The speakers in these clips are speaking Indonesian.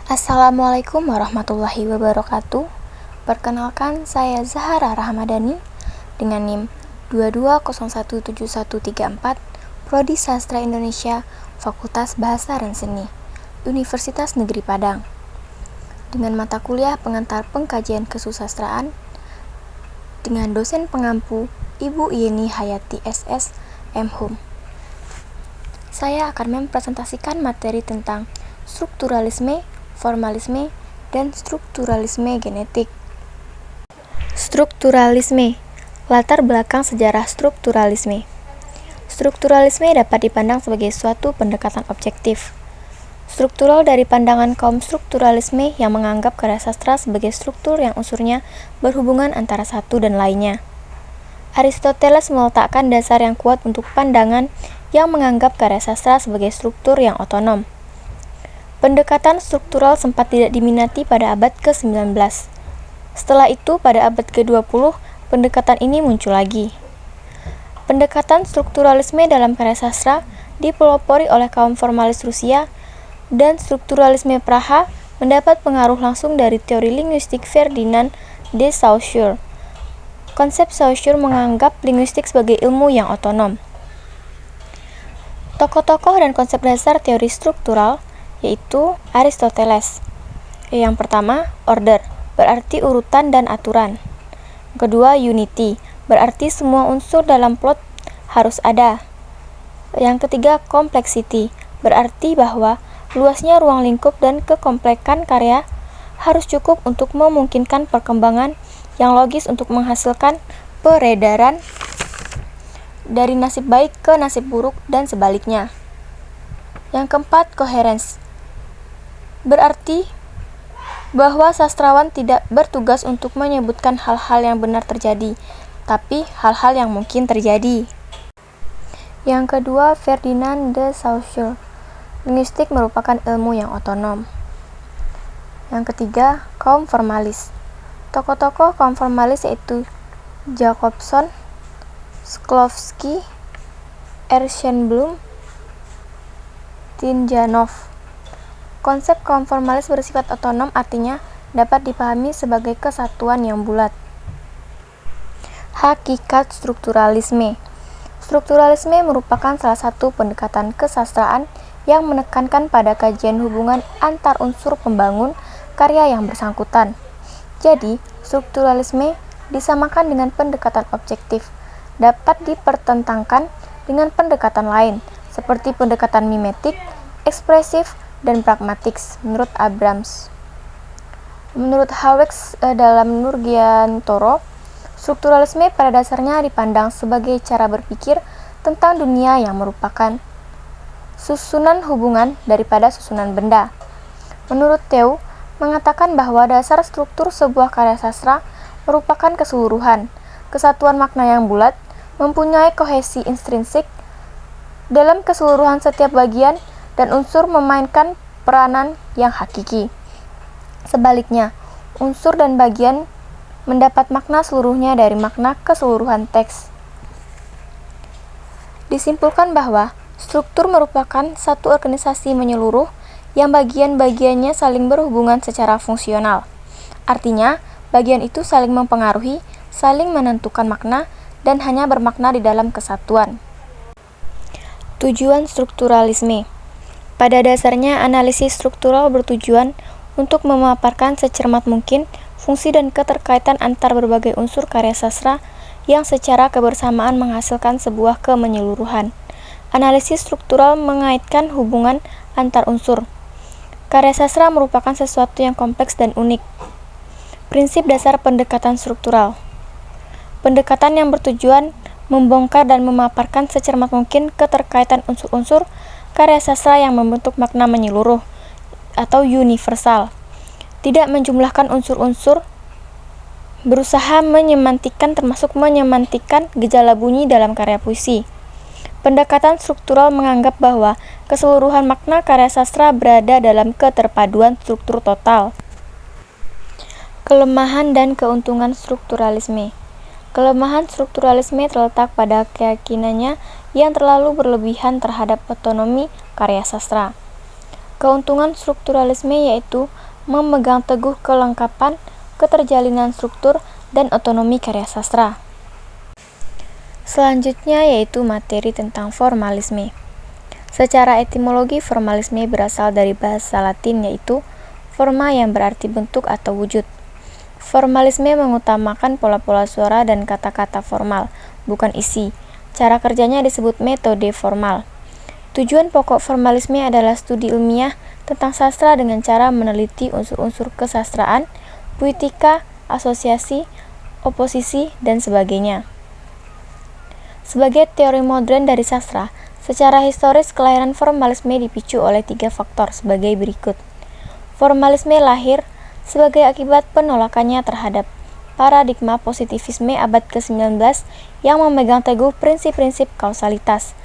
Assalamualaikum warahmatullahi wabarakatuh. Perkenalkan, saya Zahara Rahmadani dengan NIM 22017134, Prodi Sastra Indonesia, Fakultas Bahasa dan Seni, Universitas Negeri Padang. Dengan mata kuliah pengantar pengkajian kesusastraan dengan dosen pengampu Ibu Yeni Hayati SS, M.Hum. Saya akan mempresentasikan materi tentang strukturalisme, formalisme, dan strukturalisme genetik. Strukturalisme, latar belakang sejarah strukturalisme. Strukturalisme dapat dipandang sebagai suatu pendekatan objektif. Struktural dari pandangan kaum strukturalisme yang menganggap karya sastra sebagai struktur yang unsurnya berhubungan antara satu dan lainnya. Aristoteles meletakkan dasar yang kuat untuk pandangan yang menganggap karya sastra sebagai struktur yang otonom. Pendekatan struktural sempat tidak diminati pada abad ke-19. Setelah itu, pada abad ke-20, pendekatan ini muncul lagi. Pendekatan strukturalisme dalam karya sastra dipelopori oleh kaum formalis Rusia, dan strukturalisme Praha mendapat pengaruh langsung dari teori linguistik Ferdinand de Saussure. Konsep Saussure menganggap linguistik sebagai ilmu yang otonom. Tokoh-tokoh dan konsep dasar teori struktural yaitu Aristoteles. Yang pertama, order, berarti urutan dan aturan. Kedua, unity, berarti semua unsur dalam plot harus ada. Yang ketiga, complexity, berarti bahwa luasnya ruang lingkup dan kekomplekan karya harus cukup untuk memungkinkan perkembangan yang logis untuk menghasilkan peredaran dari nasib baik ke nasib buruk dan sebaliknya. Yang keempat, coherence, berarti bahwa sastrawan tidak bertugas untuk menyebutkan hal-hal yang benar terjadi, tapi hal-hal yang mungkin terjadi. Yang kedua, Ferdinand de Saussure, linguistik merupakan ilmu yang otonom. Yang ketiga, kaum formalis. Tokoh-tokoh kaum formalis yaitu Jacobson, Shklovsky, Ershenblum, Tinjanov. Konsep kaum formalis bersifat otonom artinya dapat dipahami sebagai kesatuan yang bulat. Hakikat strukturalisme. Strukturalisme merupakan salah satu pendekatan kesastraan yang menekankan pada kajian hubungan antar unsur pembangun karya yang bersangkutan. Jadi, strukturalisme disamakan dengan pendekatan objektif, dapat dipertentangkan dengan pendekatan lain, seperti pendekatan mimetik, ekspresif, dan pragmatik menurut Abrams. Menurut Haweks dalam Nurgiantoro, strukturalisme pada dasarnya dipandang sebagai cara berpikir tentang dunia yang merupakan susunan hubungan daripada susunan benda. Menurut Theo, mengatakan bahwa dasar struktur sebuah karya sastra merupakan keseluruhan, kesatuan makna yang bulat, mempunyai kohesi intrinsik dalam keseluruhan setiap bagian, dan unsur memainkan peranan yang hakiki. Sebaliknya, unsur dan bagian mendapat makna seluruhnya dari makna keseluruhan teks. Disimpulkan bahwa struktur merupakan satu organisasi menyeluruh yang bagian-bagiannya saling berhubungan secara fungsional. Artinya, bagian itu saling mempengaruhi, saling menentukan makna, dan hanya bermakna di dalam kesatuan. Tujuan strukturalisme. Pada dasarnya, analisis struktural bertujuan untuk memaparkan secermat mungkin fungsi dan keterkaitan antar berbagai unsur karya sastra yang secara kebersamaan menghasilkan sebuah kemenyeluruhan. Analisis struktural mengaitkan hubungan antar unsur. Karya sastra merupakan sesuatu yang kompleks dan unik. Prinsip dasar pendekatan struktural. Pendekatan yang bertujuan membongkar dan memaparkan secermat mungkin keterkaitan unsur-unsur karya sastra yang membentuk makna menyeluruh atau universal. Tidak menjumlahkan unsur-unsur, berusaha menyemantikan termasuk menyemantikan gejala bunyi dalam karya puisi. Pendekatan struktural menganggap bahwa keseluruhan makna karya sastra berada dalam keterpaduan struktur total. Kelemahan dan keuntungan strukturalisme. Kelemahan strukturalisme terletak pada keyakinannya yang terlalu berlebihan terhadap otonomi karya sastra. Keuntungan strukturalisme yaitu memegang teguh kelengkapan, keterjalinan struktur, dan otonomi karya sastra. Selanjutnya yaitu materi tentang formalisme. Secara etimologi, formalisme berasal dari bahasa Latin yaitu forma yang berarti bentuk atau wujud. Formalisme mengutamakan pola-pola suara dan kata-kata formal, bukan isi. Cara kerjanya disebut metode formal. Tujuan pokok formalisme adalah studi ilmiah tentang sastra dengan cara meneliti unsur-unsur kesastraan, puitika, asosiasi, oposisi, dan sebagainya. Sebagai teori modern dari sastra, secara historis kelahiran formalisme dipicu oleh 3 faktor sebagai berikut. Formalisme lahir sebagai akibat penolakannya terhadap paradigma positivisme abad ke-19 yang memegang teguh prinsip-prinsip kausalitas.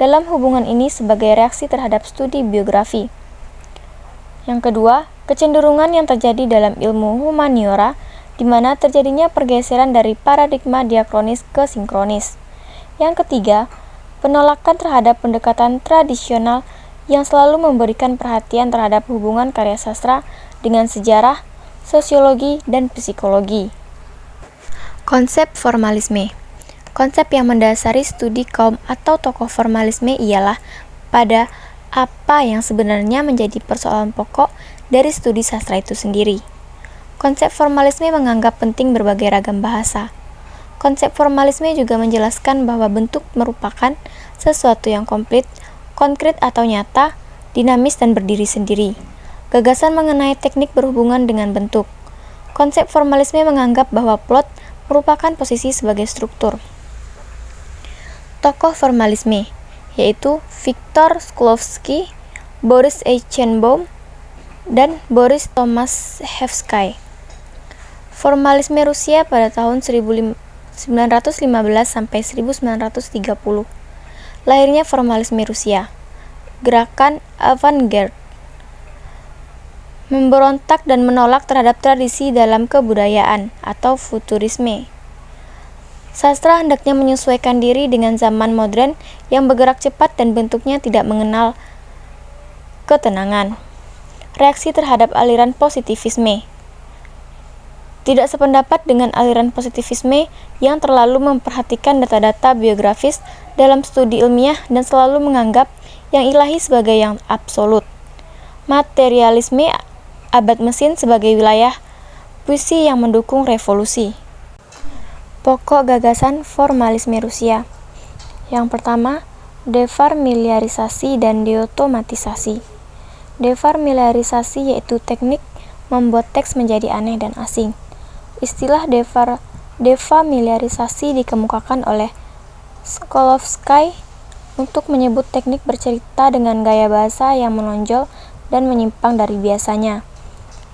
Dalam hubungan ini sebagai reaksi terhadap studi biografi. Yang kedua, kecenderungan yang terjadi dalam ilmu humaniora, di mana terjadinya pergeseran dari paradigma diakronis ke sinkronis. Yang ketiga, penolakan terhadap pendekatan tradisional yang selalu memberikan perhatian terhadap hubungan karya sastra dengan sejarah, sosiologi, dan psikologi. Konsep formalisme. Konsep yang mendasari studi kaum atau tokoh formalisme ialah pada apa yang sebenarnya menjadi persoalan pokok dari studi sastra itu sendiri. Konsep formalisme menganggap penting berbagai ragam bahasa. Konsep formalisme juga menjelaskan bahwa bentuk merupakan sesuatu yang konkret atau nyata, dinamis dan berdiri sendiri. Gagasan mengenai teknik berhubungan dengan bentuk. Konsep formalisme menganggap bahwa plot merupakan posisi sebagai struktur. Tokoh formalisme, yaitu Viktor Shklovsky, Boris Eichenbaum, dan Boris Tomaszewski. Formalisme Rusia pada tahun 1915 sampai 1930. Lahirnya formalisme Rusia. Gerakan avant-garde. Memberontak dan menolak terhadap tradisi dalam kebudayaan atau futurisme. Sastra hendaknya menyesuaikan diri dengan zaman modern yang bergerak cepat dan bentuknya tidak mengenal ketenangan. Reaksi terhadap aliran positivisme. Tidak sependapat dengan aliran positivisme yang terlalu memperhatikan data-data biografis dalam studi ilmiah dan selalu menganggap yang ilahi sebagai yang absolut. Materialisme abad mesin sebagai wilayah puisi yang mendukung revolusi. Pokok gagasan formalisme Rusia. Yang pertama, defarmiliarisasi dan deotomatisasi. Defarmiliarisasi yaitu teknik membuat teks menjadi aneh dan asing. Istilah defamiliarisasi dikemukakan oleh Shklovsky untuk menyebut teknik bercerita dengan gaya bahasa yang menonjol dan menyimpang dari biasanya.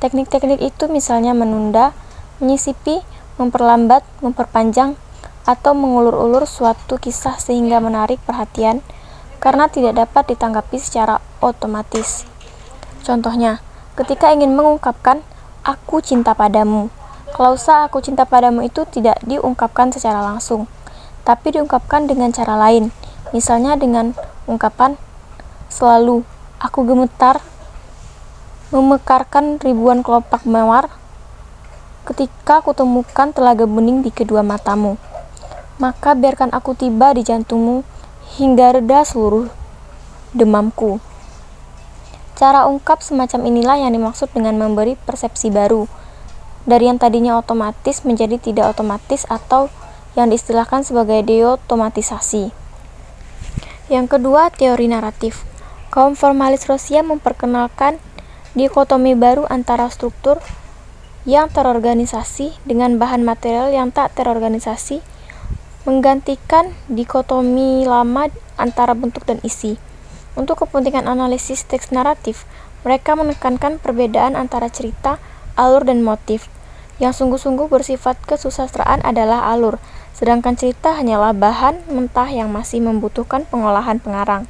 Teknik-teknik itu misalnya menunda, menyisipi, memperlambat, memperpanjang, atau mengulur-ulur suatu kisah sehingga menarik perhatian karena tidak dapat ditanggapi secara otomatis. Contohnya, ketika ingin mengungkapkan "aku cinta padamu", klausa "aku cinta padamu" itu tidak diungkapkan secara langsung, tapi diungkapkan dengan cara lain, misalnya dengan ungkapan "selalu aku gemetar memekarkan ribuan kelopak mawar ketika kutemukan telaga bening di kedua matamu, maka biarkan aku tiba di jantungmu hingga reda seluruh demamku. Cara ungkap semacam inilah yang dimaksud dengan memberi persepsi baru, dari yang tadinya otomatis menjadi tidak otomatis atau yang diistilahkan sebagai deotomatisasi. Yang kedua, teori naratif. Kaum formalis Rusia memperkenalkan dikotomi baru antara struktur yang terorganisasi dengan bahan material yang tak terorganisasi, menggantikan dikotomi lama antara bentuk dan isi. Untuk kepentingan analisis teks naratif, mereka menekankan perbedaan antara cerita, alur, dan motif. Yang sungguh-sungguh bersifat kesusastraan adalah alur, sedangkan cerita hanyalah bahan mentah yang masih membutuhkan pengolahan pengarang.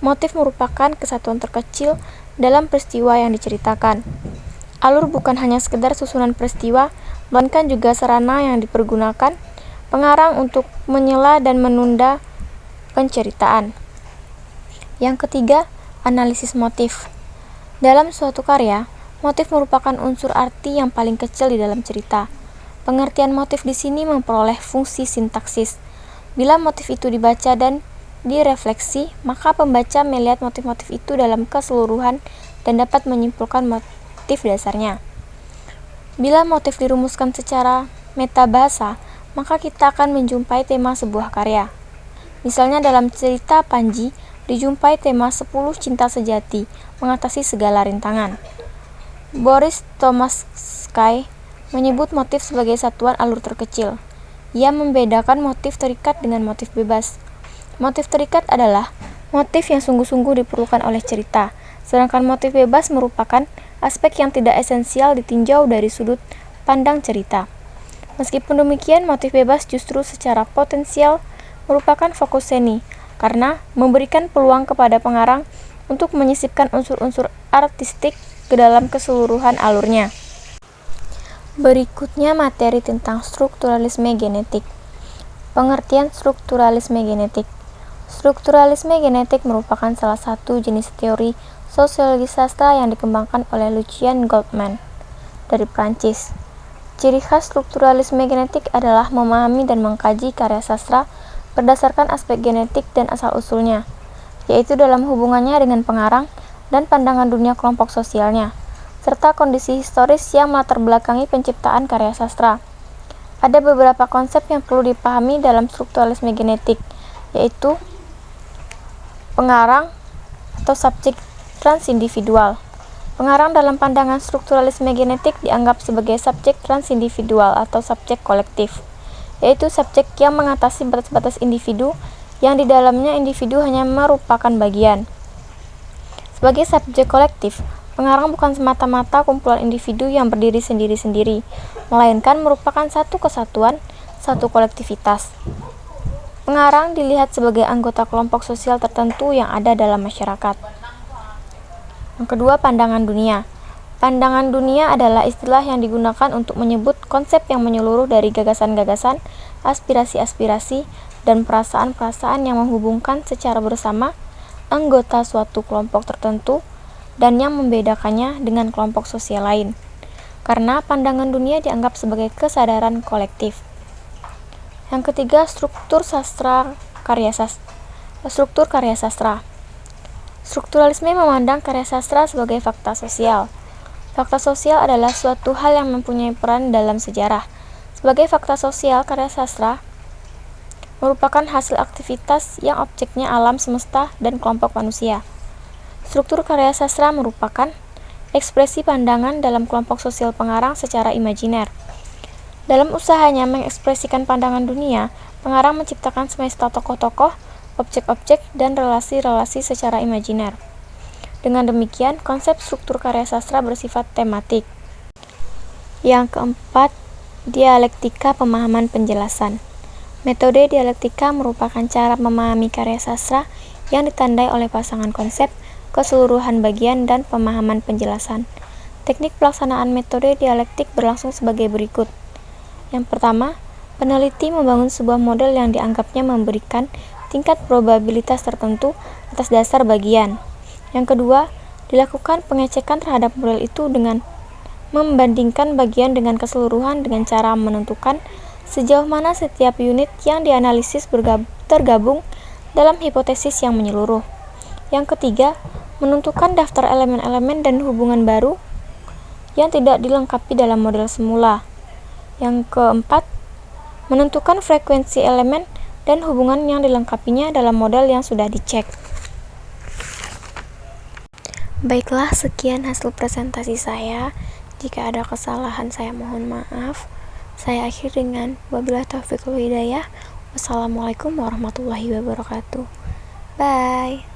Motif merupakan kesatuan terkecil dalam peristiwa yang diceritakan. Alur bukan hanya sekedar susunan peristiwa, melainkan juga sarana yang dipergunakan pengarang untuk menyela dan menunda penceritaan. Yang ketiga, analisis motif. Dalam suatu karya, motif merupakan unsur arti yang paling kecil di dalam cerita. Pengertian motif di sini memperoleh fungsi sintaksis. Bila motif itu dibaca dan direfleksi, maka pembaca melihat motif-motif itu dalam keseluruhan dan dapat menyimpulkan motif dasarnya. Bila motif dirumuskan secara metabahasa, maka kita akan menjumpai tema sebuah karya. Misalnya dalam cerita Panji, dijumpai tema 10 cinta sejati, mengatasi segala rintangan. Boris Tomasky menyebut motif sebagai satuan alur terkecil. Ia membedakan motif terikat dengan motif bebas. Motif terikat adalah motif yang sungguh-sungguh diperlukan oleh cerita, sedangkan motif bebas merupakan aspek yang tidak esensial ditinjau dari sudut pandang cerita. Meskipun demikian, motif bebas justru secara potensial merupakan fokus seni, karena memberikan peluang kepada pengarang untuk menyisipkan unsur-unsur artistik ke dalam keseluruhan alurnya. Berikutnya materi tentang strukturalisme genetik. Pengertian strukturalisme genetik. Strukturalisme genetik merupakan salah satu jenis teori sosiologi sastra yang dikembangkan oleh Lucien Goldman dari Prancis. Ciri khas strukturalisme genetik adalah memahami dan mengkaji karya sastra berdasarkan aspek genetik dan asal-usulnya, yaitu dalam hubungannya dengan pengarang dan pandangan dunia kelompok sosialnya, serta kondisi historis yang melatar belakangi penciptaan karya sastra. Ada beberapa konsep yang perlu dipahami dalam strukturalisme genetik, yaitu pengarang atau subjek transindividual. Pengarang dalam pandangan strukturalisme genetik dianggap sebagai subjek transindividual atau subjek kolektif, yaitu subjek yang mengatasi batas-batas individu yang di dalamnya individu hanya merupakan bagian. Sebagai subjek kolektif, pengarang bukan semata-mata kumpulan individu yang berdiri sendiri-sendiri, melainkan merupakan satu kesatuan, satu kolektivitas. Pengarang dilihat sebagai anggota kelompok sosial tertentu yang ada dalam masyarakat. Yang kedua, pandangan dunia. Pandangan dunia adalah istilah yang digunakan untuk menyebut konsep yang menyeluruh dari gagasan-gagasan, aspirasi-aspirasi, dan perasaan-perasaan yang menghubungkan secara bersama anggota suatu kelompok tertentu dan yang membedakannya dengan kelompok sosial lain, karena pandangan dunia dianggap sebagai kesadaran kolektif. Yang ketiga, struktur karya sastra. Strukturalisme memandang karya sastra sebagai fakta sosial. Fakta sosial adalah suatu hal yang mempunyai peran dalam sejarah. Sebagai fakta sosial, karya sastra merupakan hasil aktivitas yang objeknya alam semesta dan kelompok manusia. Struktur karya sastra merupakan ekspresi pandangan dalam kelompok sosial pengarang secara imajiner. Dalam usahanya mengekspresikan pandangan dunia, pengarang menciptakan semesta tokoh-tokoh, objek-objek, dan relasi-relasi secara imajiner. Dengan demikian, konsep struktur karya sastra bersifat tematik. Yang keempat, dialektika pemahaman penjelasan. Metode dialektika merupakan cara memahami karya sastra yang ditandai oleh pasangan konsep, keseluruhan bagian, dan pemahaman penjelasan. Teknik pelaksanaan metode dialektik berlangsung sebagai berikut. Yang pertama, peneliti membangun sebuah model yang dianggapnya memberikan tingkat probabilitas tertentu atas dasar bagian. Yang kedua, dilakukan pengecekan terhadap model itu dengan membandingkan bagian dengan keseluruhan dengan cara menentukan sejauh mana setiap unit yang dianalisis tergabung dalam hipotesis yang menyeluruh. Yang ketiga, menentukan daftar elemen-elemen dan hubungan baru yang tidak dilengkapi dalam model semula. Yang keempat, menentukan frekuensi elemen dan hubungan yang dilengkapinya dalam model yang sudah dicek. Baiklah, sekian hasil presentasi saya. Jika ada kesalahan, saya mohon maaf. Saya akhiri dengan wabillahi taufiq wal hidayah. Wassalamualaikum warahmatullahi wabarakatuh. Bye.